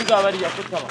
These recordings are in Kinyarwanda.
Kuga bariya kutaba.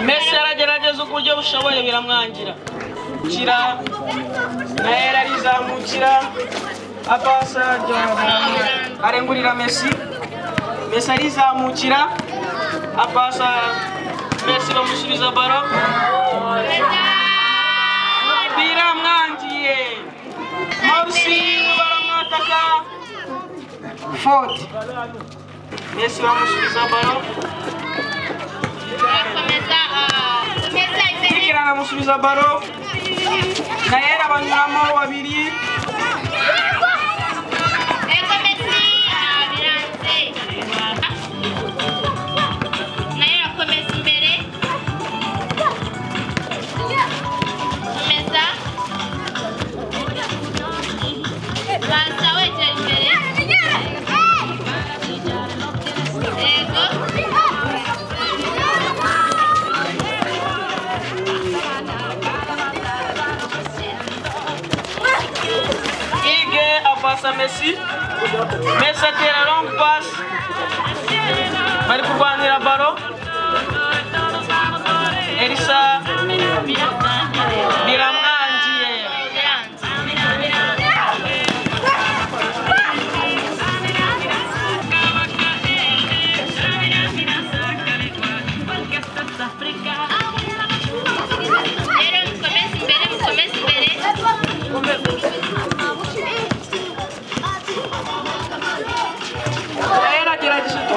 Messi aragerageza uburyo bushoboye biramwangira. Kira naera rizamukira apasa arengurira Messi. Messi arizamukira apasa Messi bamusubiza baro. Biramwangiye. Messi baramwataka. Ford. Messi bamusubiza baro. Kirana musubiza baro naera banyuramo babiri naera komeza imbere komeza basa wegera imbere yego passa Messi. Messi atira long pass. Bari kurwanira baro. Elisa biramwangiye.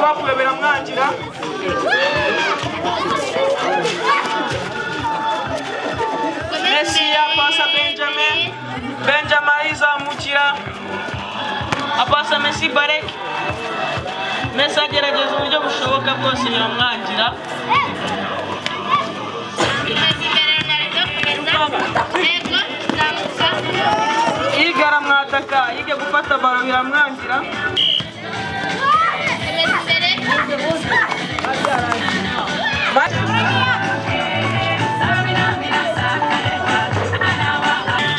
Bakuye biramwangira. Messi apasa Benjamin izamukira apasa Messi Barek. Messi agerageza uburyo bushoboka bwose biramwangira. Igara mwataka yige gufata baro biramwangira.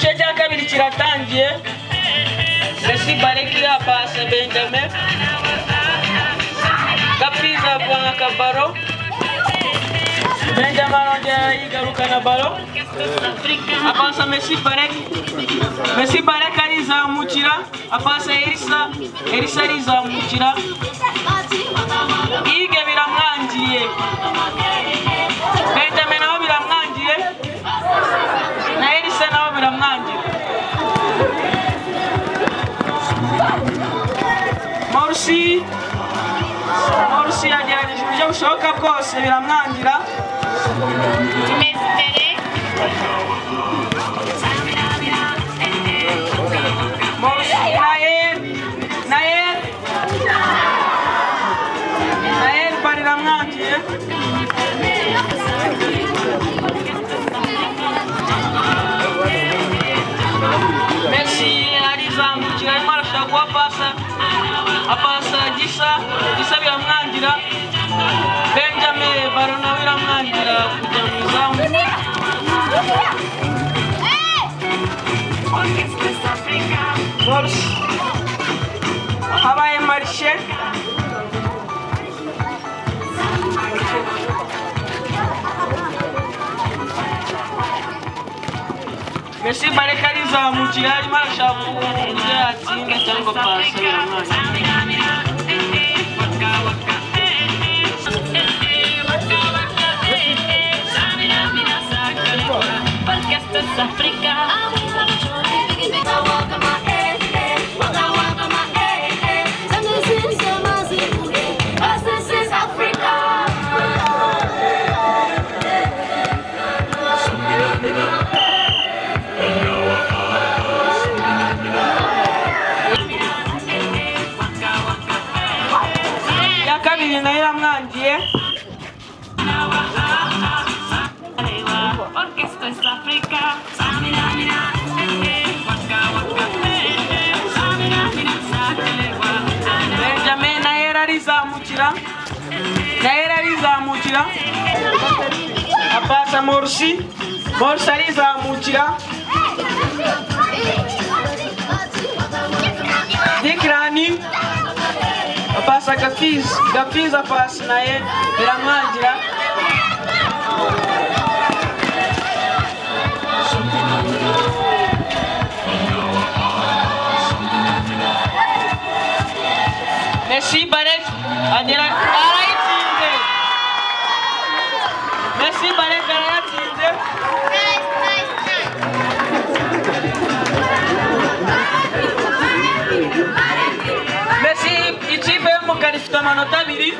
Cheja kabiri kiratangiye. Messi Barek yapasa Benjamin. Kapiza kwa kabaro. Benjamin arongera yigarukana balo. Apasa Messi Barek. Messi Barek arizamukira. Apasa Elisa. Elisa arizamukira. Ige biramwangiye. Benjamin nawe biramwangiye. Na Elisa nawe biramwangiye. Morsi yagerageje uburyo bushoboka bwose biramwangira. Morsi Nael bariramwangiye. Messi arizamukira arimo arashaka kuba apasa Gisa biramwangira. Benjamin baro nawe biramwangira kujya mu izamu. Morsi habaye marishe. Messi Barek arizamukira arimo arashaka uburyo yatsinda cyangwa pasi biramwangira. Yakabiri nayo yaramwangiye. Benjamin nayo arizamukira. Apasa Morsi arizamukira. Dikrani apasa Gafiz apasa naye biramwangira. Messi Barek arayitsinze. Messi Barek arayitsinze. Messi ikipe y'umukara ifite amanota 2.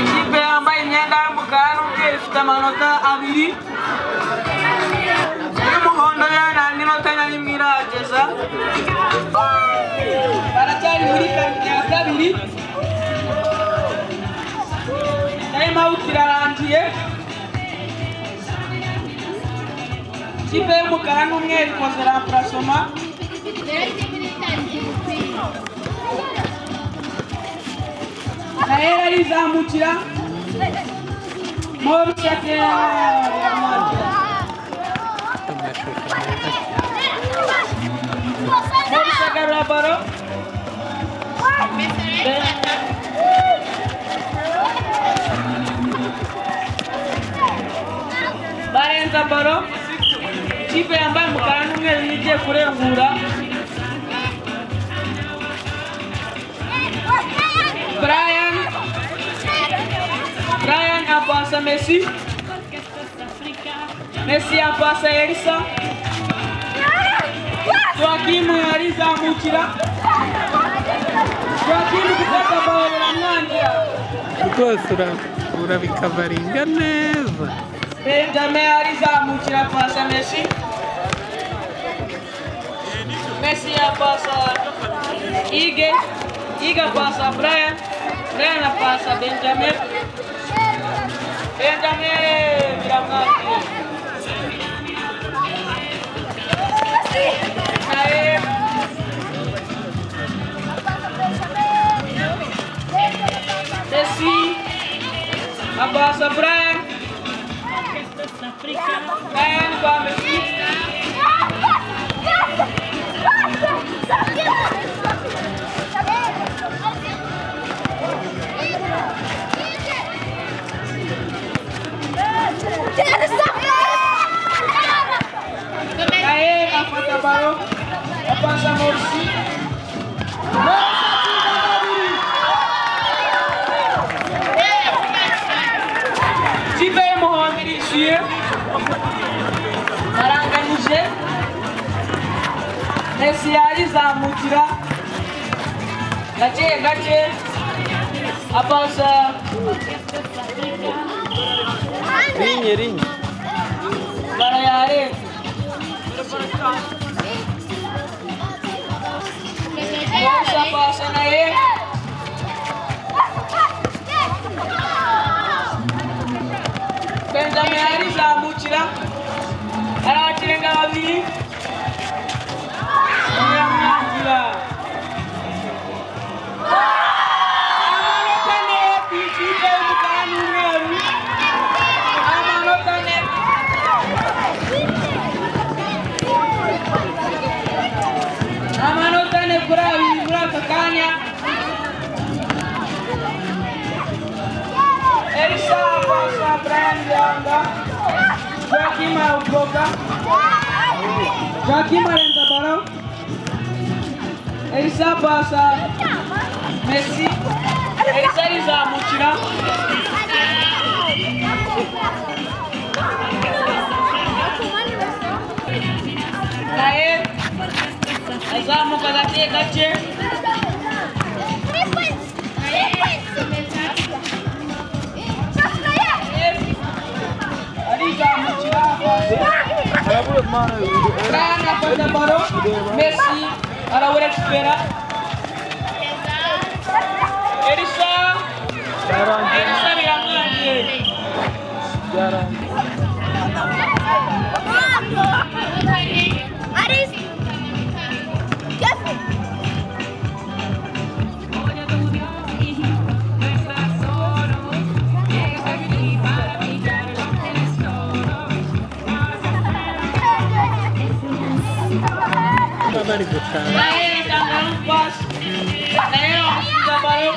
Ikipe yambaye imyenda y'umukara n'umweru ifite amanota 2. Y'umuhondo nta minota na rimwe irageza. Baracyari muri karitsiye ya kabiri. Time out irarangiye. Ikipe y'umukara n'umweru ikoze remplacement. Nael arizamukira. Morsi yaramwangira. Morsi agarura baro. Barenza baro. Ikipe yambaye umukara n'umweru nigiye kurengura. Brian apasa Messi apasa Elisa. Joaquim arizamukira. Joaquim gufata balo biramwangira. Rwose urabikavaringa neza. Benjamin arizamukira apasa Messi apasa Ige apasa Brian apasa Benjamin biramwangira. Messi apasa Brian kwa Messi. Gace apasa Rinye barayare apasa naye Benjamin arizamukira arakirenga babiri aramwangira amanota ane ku ikipe y'umukara n'umweru amanota ane kuri abiri muri aka kanya Elisa pasa Brian Yanga Joaquim Alcoca Joaquim Arenta Barão Elisa pasa Messi Elisa izamukira Naye azamuka gake Brian apasa baro Messi arawura kipera Elisa biramwangiye bari gutanga Naye tanggalan pas Naye sudah baru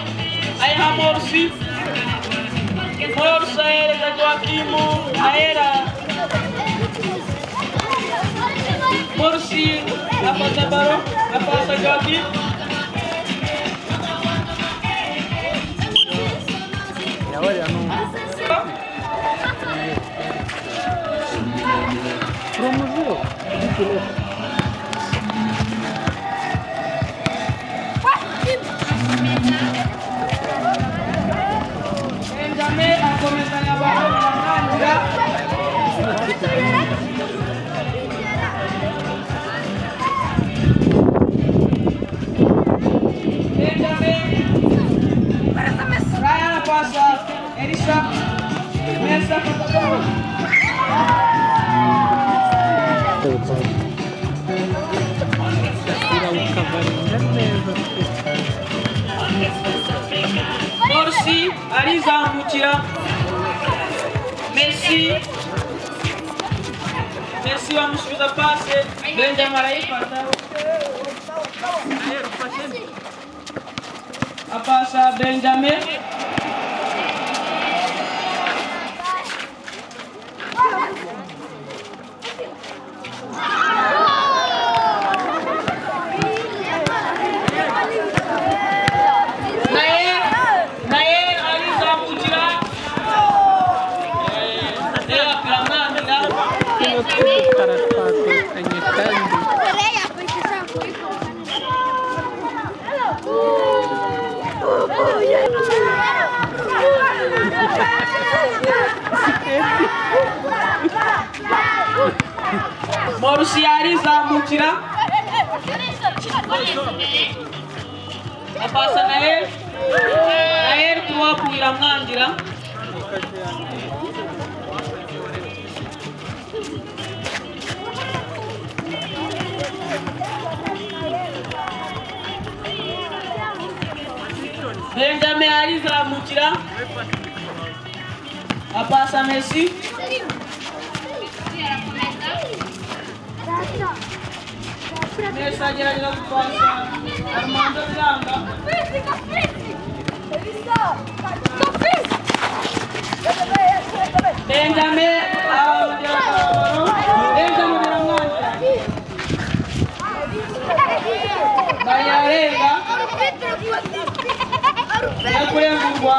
Ayah Morsi Morsi dan Joaquim Naira Morsi apa baru apa Joaquim ya wala no promovió Benjamin aku misalnya baru juga Benjamin Ryan pasa Elisa Mesa Morsi arizamukira Messi bamusubiza pase Benjamin arayifata apasa Benjamin Morsi arizamukira apasa naye tuwakuira mwangira Benjamin arizamukira apasa Messi Messi agerageza gupasa Armando Biranga Benjamin biramwangira bariyarenga yakurengurwa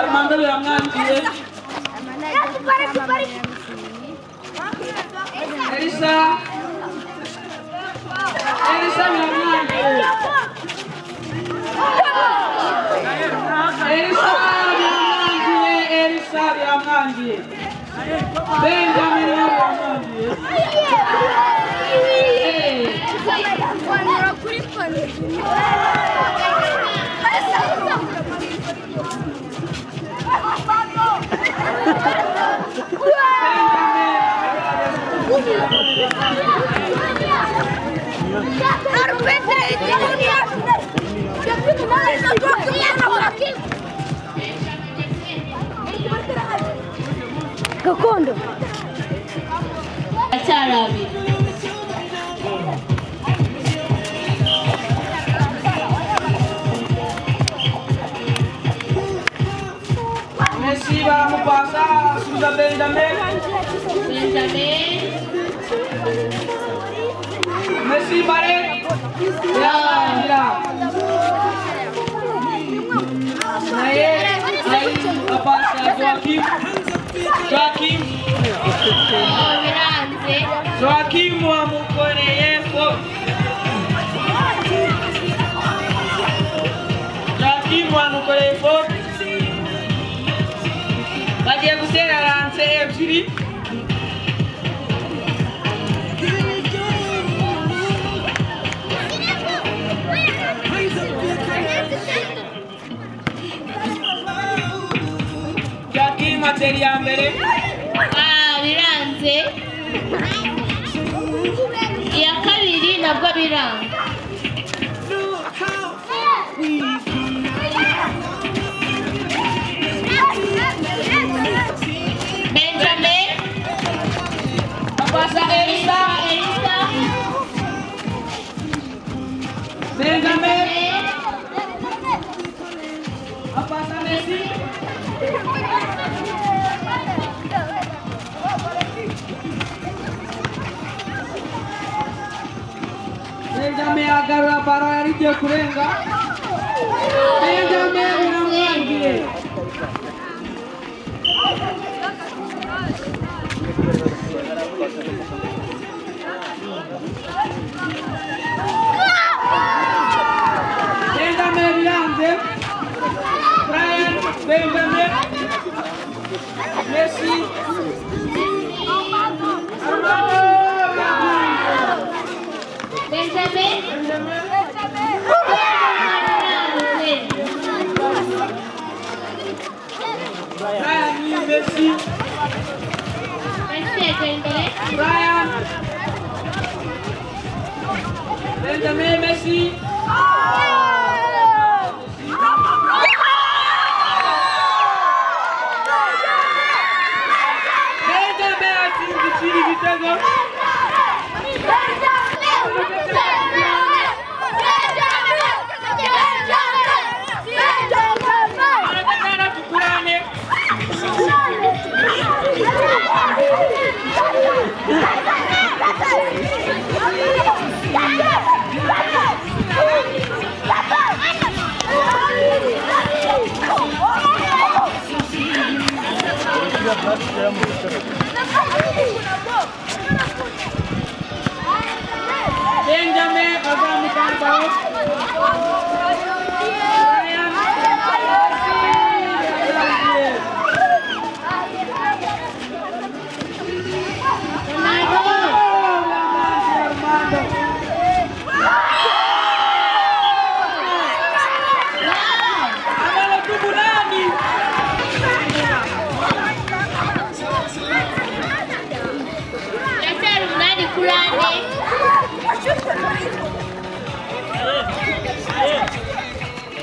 Armando biramwangiye Elisa yarangiye. Benjamin yarangiye. Gakondo. Acharabi. Messi baramupasa sudah Benjamin. Messi balik. Ya, apa Joaquim wamukoreyeko. Joaquim wamukoreyeko. Bagiye gutera lance ebyiri. Joaquim ateri ya mbere. Biranze. Iya kabiri nabwo biranga. Benjamin. Pasa Elisa. Benjamin. Pasa Messi. Benjamin agarra para aridia kurenga. Benjamin biramwangiye. Benjamin biranze. Brian Benjamin. Messi. Benjamin. Brian Messi. Brian. Benjamin Messi. Benjamin atinze ikindi gitego. Benjamin agamukar bawah.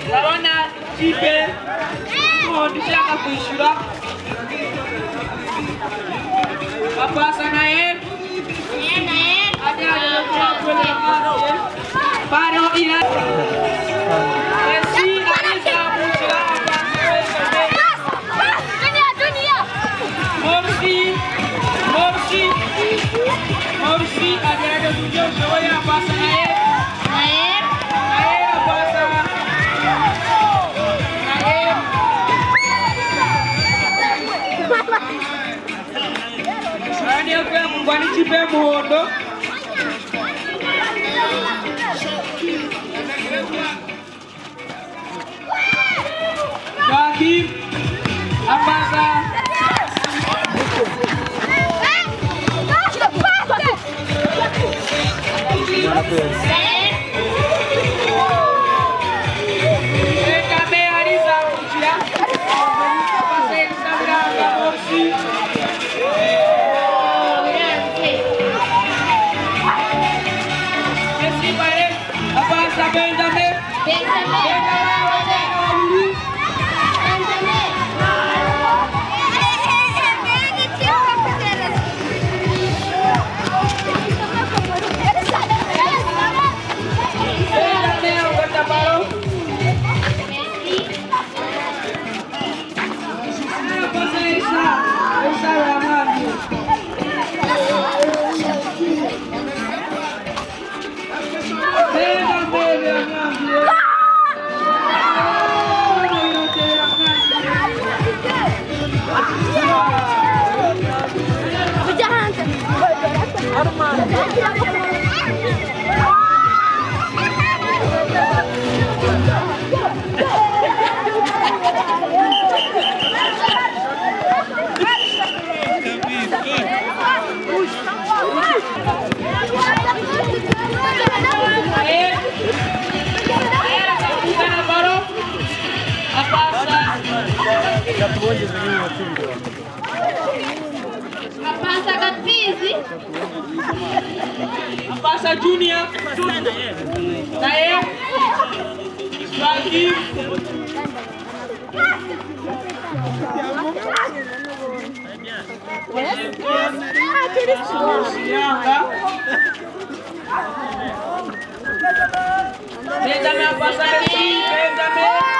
Ndabona ikipe y'umuhondo ishaka kwishyura. Bapasa Nael. Agerageza kubakorera baro ira. Messi arizamukira Morsi agerageza uburyo bushoboye apasa Nael. Apasa Nael kuya kurwana ikipe y'umuhondo. Joaquim apasa Benjamin arizamukira basenza biranga bose Messi bare avanza Benjamin Passa Junior. Nae. Swagi. Benjamin passa aqui.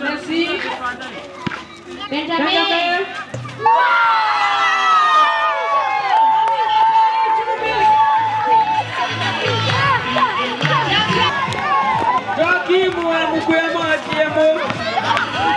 Messi. Benjamin. Joaquim Mukuyama Atiemo.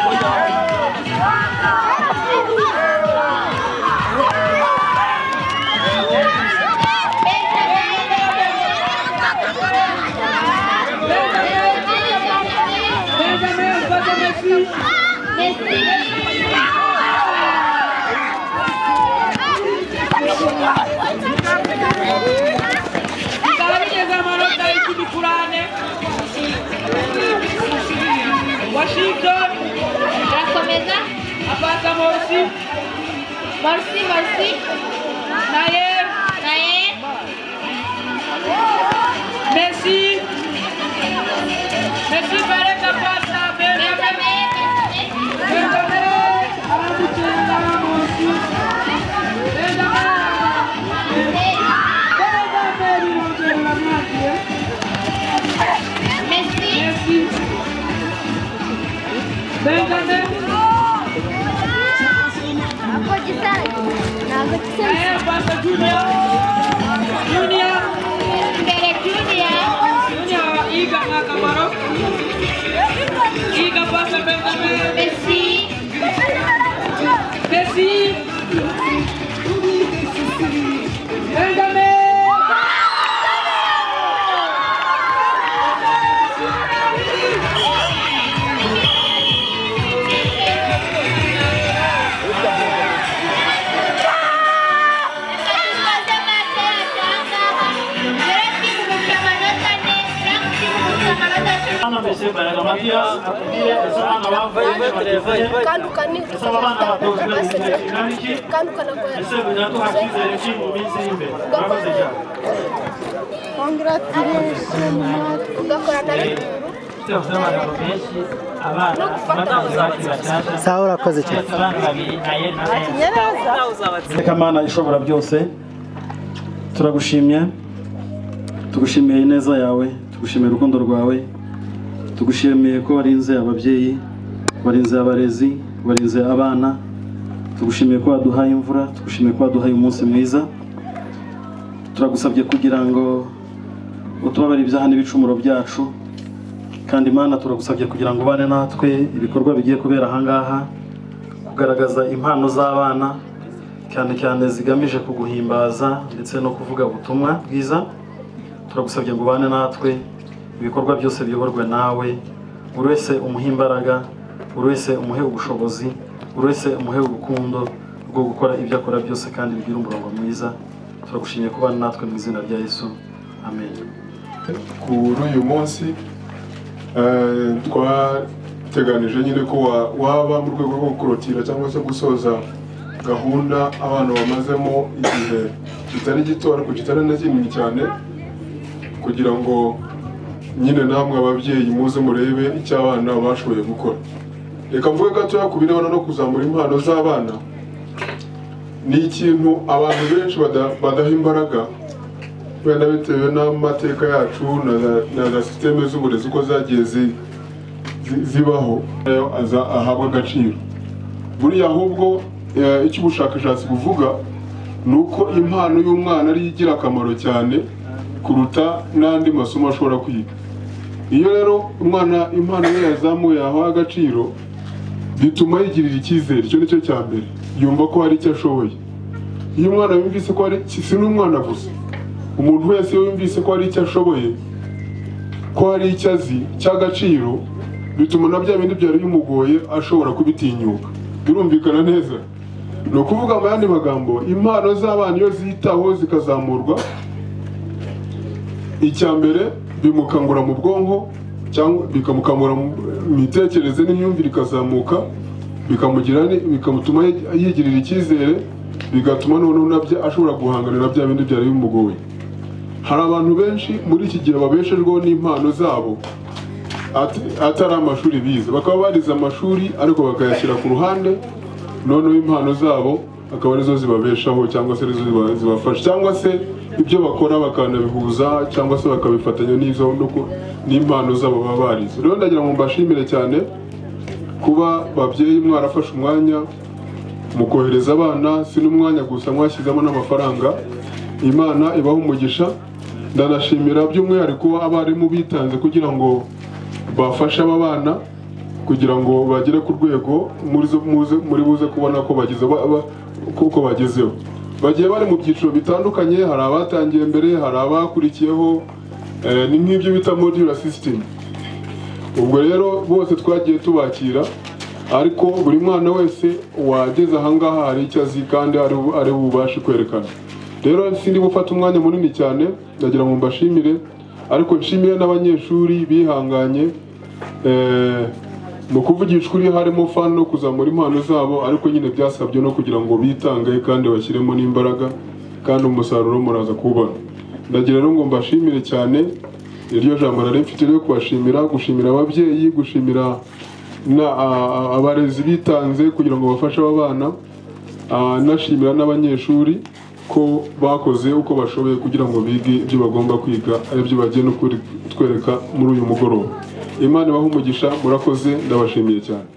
Washington. Rakomeza. Apasa Morsi. Morsi. Nair. Messi. Bareka pasa. Benjamin. Aramuchenda Morsi. Messi. Benjamin. Passa Junior. Iga na Camaro. Iga passa Benjamin. Messi. Benjamin. Mana ishobora byose turagushimye tugushimiye ineza yawe tugushimiye urukundo rwawe tugushimiye ko warinze ababyeyi warinze abarezi warinze abana tugushimiye ko waduhaye imvura tugushimiye ko waduhaye umunsi mwiza turagusabye kugira ngo utubabare ibyaha n'ibicumuro byacu kandi Mana turagusabye kugira ngo bane natwe ibikorwa bigiye kubera ahangaha kugaragaza impano z'abana cyane zigamije kuguhimbaza ndetse no kuvuga ubutumwa bwiza turagusabye ngo bane natwe ibikorwa byose biyoborwe nawe, buri wese umuhe imbaraga, buri wese umuhe ubushobozi, buri wese umuhe urukundo rwo gukora ibyo akora byose kandi bigira umurongo mwiza. Turagushimiye kubana natwe mu izina rya Yesu, amen. Kuri uyu munsi twateganije nyine ko waba mu rwego rwo gukurotira cyangwa se gusoza gahunda abantu bamazemo igihe kitari gito ariko kitari na kinini cyane, kugira ngo nyine namwe ababyeyi muze murebe icyo abana bashoboye gukora. Reka mvuge gatoya ku birebana no kuzamura impano z'abana. Ni ikintu abantu benshi badaha imbaraga, wenda bitewe n'amateka yacu na za sisiteme z'uburezi uko zagiye zibaho ahabwa agaciro. Buriya ahubwo icyo ubushakashatsi buvuga ni uko impano y'umwana ari igira akamaro cyane kuruta n'andi masomo ashobora kwiga. Iyo rero umwana impano ye yazamuye ahawe agaciro, bituma yigirira icyizere. Icyo nicyo cya mbere, yumva ko hari icyo ashoboye. Iyo umwana yumvise ko hari, si n'umwana gusa, umuntu wese yumvise ko hari icyo ashoboye, ko hari icyo azi cy'agaciro, bituma na bya bindi byari bimugoye ashobora kubitinyuka. Birumvikana neza? Ni ukuvuga mu yandi magambo, impano z'abana iyo zitaho zikazamurwa, icya mbere bimukangura mu bwonko, cyangwa bikamukangura mu mitekerereze n'imyumvire ikazamuka, bikamutuma yigirira icyizere, bigatuma noneho nabyo ashobora guhangana na bya bindi byari bimugoye. Hari abantu benshi muri iki gihe babeshejweho n'impano zabo atari amashuri bize, bakaba barize amashuri ariko bakayashyira ku ruhande, noneho impano zabo akaba arizo zibabeshaho cyangwa se arizo zibafasha, cyangwa se ibyo bakora bakanabihuza cyangwa se bakabifatanya n'impano zabo baba barize. Rero ndagira ngo mbashimire cyane kuba babyeyi mwarafashe umwanya mu kohereza abana, si n'umwanya gusa mwashyizemo n'amafaranga. Imana ibaha umugisha. Ndanashimira by'umwihariko abarimu bitanze kugira ngo bafashe aba bana kugira ngo bagere ku rwego muri buze kubona ko bagezeho. Bagiye bari mu byiciro bitandukanye, hari abatangiye mbere, hari abakurikiyeho, ni nk'ibyo bita modular system. Ubwo rero bose twagiye tubakira, ariko buri mwana wese wageze ahangaha hari icyo azi kandi ari bubashe kwerekana. Rero sindi gufata umwanya munini cyane, ndagira ngo mbashimire, ariko nshimire n'abanyeshuri bihanganye mu kuvugisha ukuri, harimo fan no kuzamura impano zabo, ariko nyine byasabye no kugira ngo bitange kandi bashyiremo n'imbaraga, kandi umusaruro muraza kubona. Ndagira rero ngo mbashimire cyane, iryo jambo nari mfite ryo kubashimira, gushimira ababyeyi, gushimira abarezi bitanze kugira ngo bafashe aba bana, nashimira n'abanyeshuri ko bakoze uko bashoboye kugira ngo bige ibyo bagomba kwiga, aribyo bagiye no kutwereka muri uyu mugoroba. Imana ibahe umugisha, murakoze, ndabashimiye cyane.